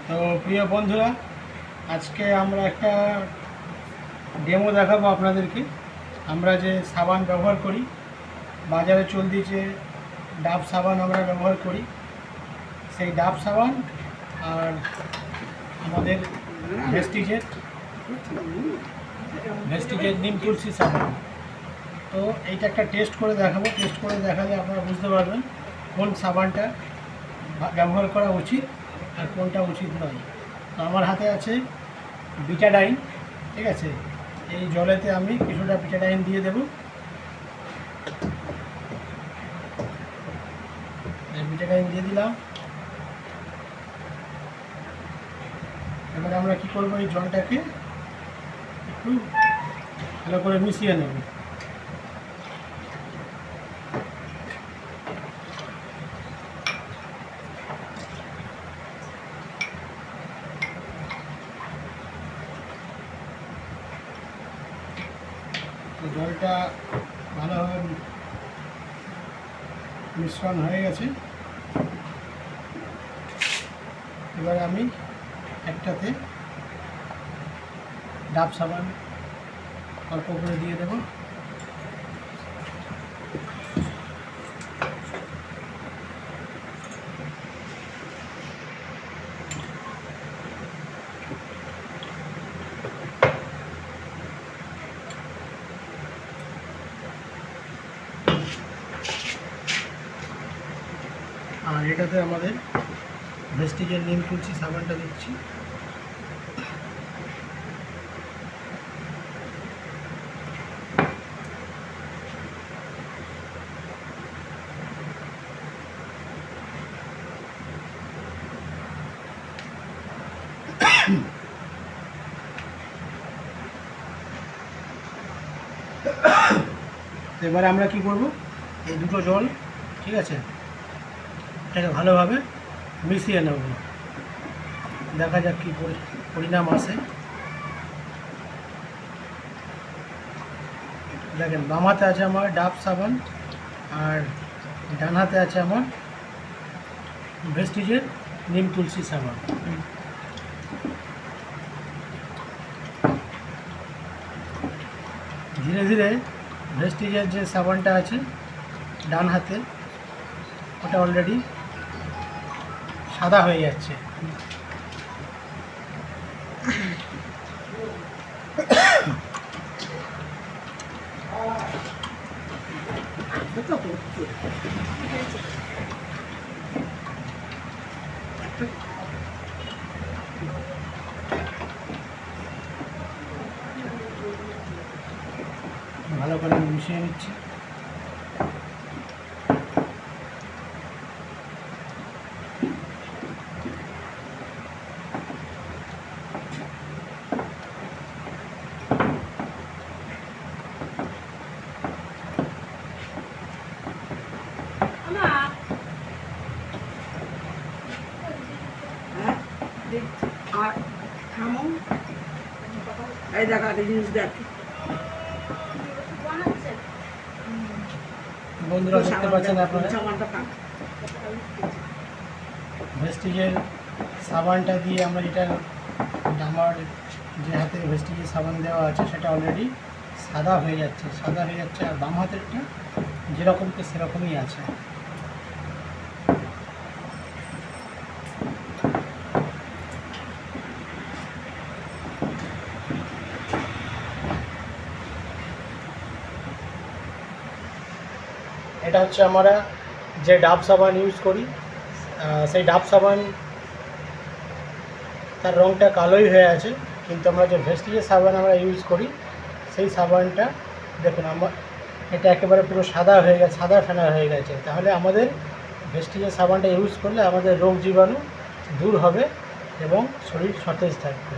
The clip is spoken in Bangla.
তো প্রিয় বন্ধুরা, আজকে আমরা একটা ডেমো দেখাবো আপনাদেরকে। আমরা যে সাবান ব্যবহার করি, বাজারে চলতি যে ডাব সাবান আমরা ব্যবহার করি, সেই ডাব সাবান আর আমাদের ভেস্টিজের নিম তুলসী সাবান। তো এইটা একটা টেস্ট করে দেখাবো। টেস্ট করে দেখালে আপনারা বুঝতে পারবেন কোন সাবানটা ব্যবহার করা উচিত আর কোনটা উচিত নয়। তো আমার হাতে আছে বিটাডাইন, ঠিক আছে। এই জলেতে আমি কিছুটা বিটাডাইন দিয়ে দেব। বিটাডাইন দিয়ে দিলাম। এবারে আমরা কি করব, এই জলটাকে একটু ভালো করে মিশিয়ে নেব। জলটা ভালোভাবে মিশ্রণ হয়ে গেছে। এবারে আমি একটাতে ডাব সাবান অল্প করে দিয়ে দেব। আর এটাতে আমাদের ভেস্টিজের নিম তুলসী সাবানটা দিচ্ছি। এবারে আমরা কি করব, এই দুটো জল, ঠিক আছে, এটাকে ভালোভাবে মিশিয়ে নেব। দেখা যাক কী পরিণাম আসে। দেখেন, বাম হাতে আছে আমার ডাব সাবান আর ডান হাতে আছে আমার ভেস্টিজের নিম তুলসী সাবান। ধীরে ধীরে ভেস্টিজের যে সাবানটা আছে ডান হাতে, ওটা অলরেডি সাদা হয়ে যাচ্ছে। ভালো করে মিশিয়ে নিচ্ছি। এই দেখা জিনিস দেখ বন্ধুরা, দেখতে পাচ্ছেন আপনারা ভেস্টিজের সাবানটা দিয়ে আমরা যেটা, আমার যে হাতে ভেস্টিজের সাবান দেওয়া আছে সেটা অলরেডি সাদা হয়ে যাচ্ছে। আর বাম হাতেরটা যেরকমকে সেরকমই আছে। এটা হচ্ছে আমরা যে ডাব সাবান ইউজ করি, সেই ডাব সাবান তার রঙটা কালোই হয়ে আছে, কিন্তু আমরা যে ভেস্টিজের সাবান আমরা ইউজ করি সেই সাবানটা দেখুন, এটা একেবারে পুরো সাদা হয়ে গেছে, সাদা ফেনা হয়ে গেছে। তাহলে আমাদের ভেস্টিজের সাবানটা ইউজ করলে আমাদের রোগ জীবাণু দূর হবে এবং শরীর সতেজ থাকবে।